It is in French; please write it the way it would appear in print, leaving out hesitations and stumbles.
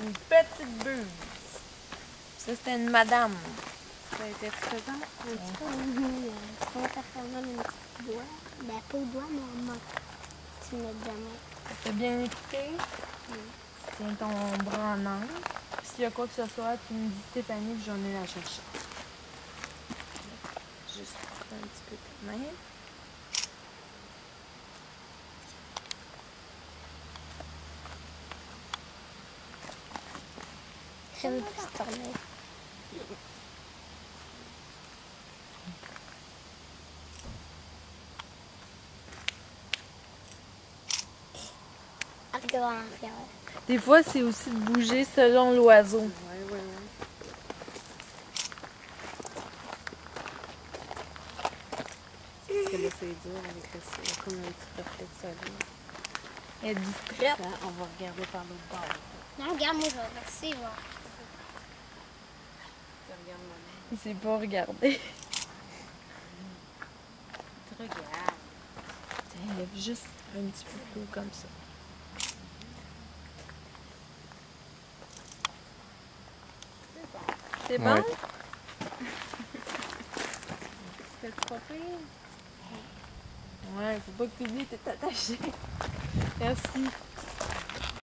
Une petite buse. Ça, c'était une madame. Ça a été présent? Un petit peu, oui. Comment ça fait mal un petit doigt? Ben, pas au doigt, mais à main. Tu mets de main. T'as bien écouté? Oui. Tiens ton bras en angle. S'il y a quoi que ce soit, tu me dis Stéphanie, puis je vais venir la chercher. Juste un petit peu de main. Je veux plus se tourner. Regarde en arrière. Des fois, c'est aussi de bouger selon l'oiseau. Oui. Parce que là, c'est dur avec ça. Comme un petit reflet de soleil. Elle est distraite. Là, on va regarder par l'autre bord. Non, regarde, moi, je vais rester, voir. Tu regardes moi. Il sait pas regarder. Tu regardes. Tiens, lève juste un petit peu plus haut comme ça. C'est bon? Ouais. C'est pas pire. Ouais, faut pas que tu oublies, t'es attaché. Merci.